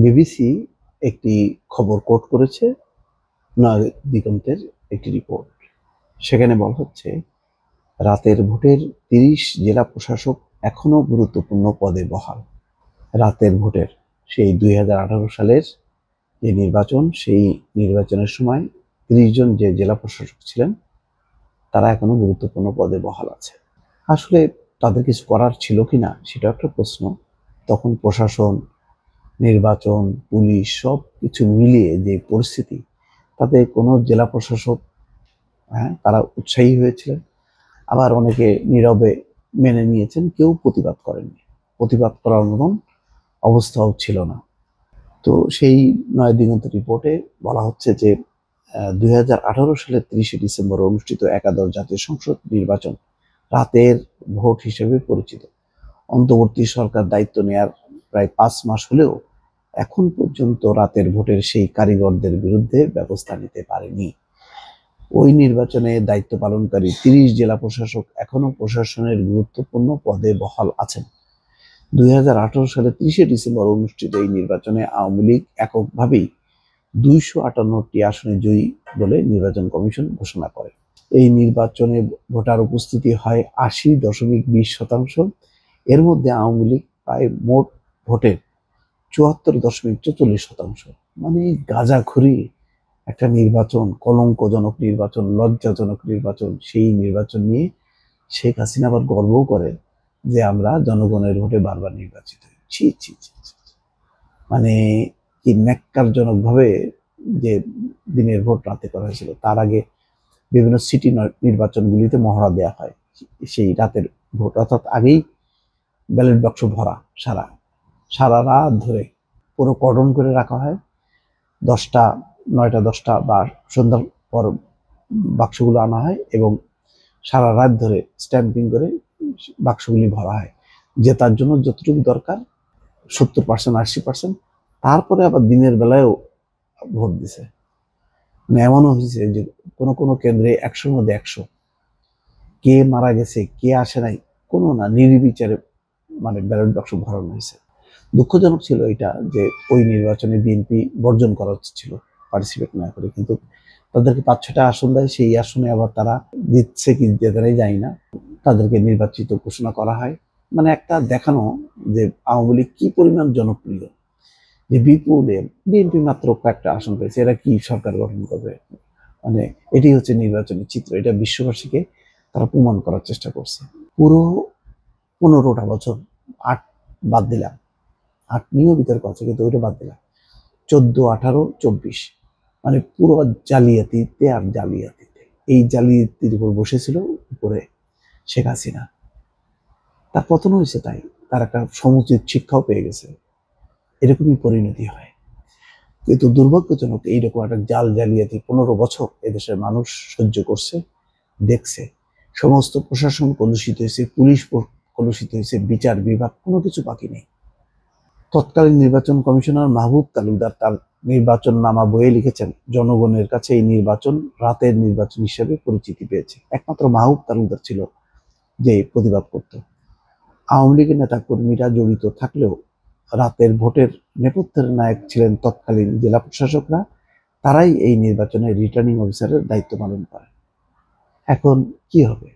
BBC একটি খবর coat করেছে দিগন্তের একটি রিপোর্ট। সেখানে বলা হচ্ছে, রাতের ভোটের ৩০ জেলা প্রশাসক এখনো গুরুত্বপূর্ণ পদে বহাল। রাতের ভোটের সেই ২০১৮ সালের যে নির্বাচন, সেই নির্বাচনের সময় ৩০ জন যে জেলা প্রশাসক ছিলেন তারা এখনো গুরুত্বপূর্ণ পদে বহাল আছে। আসলে তাদের কিছু করার ছিল কিনা সেটা একটা প্রশ্ন। তখন প্রশাসন, নির্বাচন, পুলিশ সব কিছু মিলিয়ে যে পরিস্থিতি, তাতে কোনো জেলা প্রশাসক তারা উৎসাহী হয়েছিলেন, আবার অনেকে নীরবে মেনে নিয়েছেন, কেউ প্রতিবাদ করেননি। প্রতিবাদ করার মতন অবস্থাও ছিল না। তো সেই দিগন্ত রিপোর্টে বলা হচ্ছে যে ২০১৮ সালের ৩০শে ডিসেম্বর অনুষ্ঠিত একাদশ জাতীয় সংসদ নির্বাচন রাতের ভোট হিসেবে পরিচিত। অন্তর্বর্তী সরকার দায়িত্ব নেয়ার প্রায় ৫ মাস হলেও এখন পর্যন্ত রাতের ভোটের সেই কারিগরদের বিরুদ্ধে ব্যবস্থা নিতে পারেনি। ওই নির্বাচনে দায়িত্ব পালনকারী ৩০ জেলা প্রশাসক এখনো প্রশাসনের গুরুত্বপূর্ণ পদে বহাল আছেন। ২০১৮ সালে ৩০শে ডিসেম্বর অনুষ্ঠিত এই নির্বাচনে আওয়ামী লীগ এককভাবেই ২৫৮টি আসনে জয়ী বলে নির্বাচন কমিশন ঘোষণা করে। এই নির্বাচনে ভোটার উপস্থিতি হয় ৮০.২০%। এর মধ্যে আওয়ামী লীগ প্রায় মোট ভোটের ৭৪.৪৪%। মানে গাঁজাখুরি একটা নির্বাচন, কলঙ্কজনক নির্বাচন, লজ্জাজনক নির্বাচন। সেই নির্বাচন নিয়ে শেখ হাসিনা আবার গর্বও করে যে আমরা জনগণের ভোটে বারবার নির্বাচিত হই। ছি ছি ছি, মানে কি ন্যাক্কারজনক ভাবে যে দিনের ভোট রাতে করা হয়েছিল। তার আগে বিভিন্ন সিটি নির্বাচনগুলিতে মহড়া দেওয়া হয় সেই রাতের ভোট, অর্থাৎ আগেই ব্যালট বাক্স ভরা, সারা রাত ধরে পুরো কর্ডন করে রাখা হয়। ৯টা ১০টা বা সন্ধ্যার পর বাক্সগুলো আনা হয় এবং সারা রাত ধরে স্ট্যাম্পিং করে বাক্সগুলি ভরা হয়। জেতার জন্য যতটুকু দরকার ৭০%, ৮০%। তারপরে আবার দিনের বেলায়ও ভোট দিছে। এমনও হয়েছে যে কোনো কেন্দ্রে ১০০-র মধ্যে ১০০, কে মারা গেছে, কে আসে নাই, কোনো না, নির্বিচারে ব্যালট বাক্স ভরানো হয়েছে। দুঃখজনক ছিল এটা যে ওই নির্বাচনে বিএনপি বর্জন করা ছিল, পার্টিসিপেট না করে। কিন্তু তাদেরকে ৫-৬টা আসন দেয়, সেই আসনে আবার তারা দিচ্ছে কি যেতারাই যায় না, তাদেরকে নির্বাচিত ঘোষণা করা হয়। একটা দেখানো যে আওয়ামী লীগ কি পরিমাণ জনপ্রিয়, যে বিপুলে বিএনপি মাত্র কয়েকটা আসন পেয়েছে, এরা কি সরকার গঠন করবে। এটি হচ্ছে নির্বাচনের চিত্র। এটা বিশ্ববাসীকে তারা প্রমাণ করার চেষ্টা করছে। পুরো ১৫টা বছর, ৮ বাদ দিলাম, ৮ নিয়েও বিতর্ক আছে কিন্তু ওইটা বাদ দিলাম, ১৪, ১৮, ২৪, পুরো জালিয়াতিতে আর জালিয়াতিতে। এই জালিয়াতির উপর বসেছিল উপরে শেখ হাসিনা। তার পতন হয়েছে, তাই তার একটা সমুচিত শিক্ষাও পেয়ে গেছে। এরকমই পরিণতি হয়। কিন্তু দুর্ভাগ্যজনক এইরকম একটা জালিয়াতি ১৫ বছর এদেশের মানুষ সহ্য করছে, দেখছে। সমস্ত প্রশাসন কলুষিত হয়েছে, পুলিশ কলুষিত হয়েছে, বিচার বিভাগ কোনো কিছু বাকি নেই। তৎকালীন নির্বাচন কমিশনার মাহবুব তালুকদার তার নির্বাচননামা বইয়ে লিখেছেন, জনগণের কাছে এই নির্বাচন রাতের নির্বাচন হিসেবে পরিচিতি পেয়েছে। একমাত্র মাহবুব তালুকদার ছিল যে প্রতিবাদ করত। আওয়ামী লীগের নেতা কর্মীরা জড়িত থাকলেও রাতের ভোটের নেপথ্যের নায়ক ছিলেন তৎকালীন জেলা প্রশাসকরা। তারাই এই নির্বাচনে রিটার্নিং অফিসারের দায়িত্ব পালন করেন। এখন কি হবে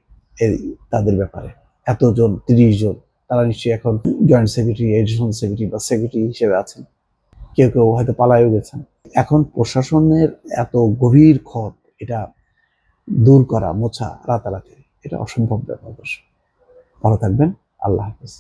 এই তাদের ব্যাপারে? এতজন, ৩০ জন, তারা নিশ্চয়ই এখন জয়েন্ট সেক্রেটারি, এডিশনাল সেক্রেটারি বা সেক্রেটারি হিসেবে আছেন। কেউ হয়তো পালায়ও গেছেন। এখন প্রশাসনের এত গভীর ক্ষত, এটা দূর করা, মোছা রাতারাতি এটা অসম্ভব ব্যাপার। ভালো থাকবেন। আল্লাহ হাফেজ।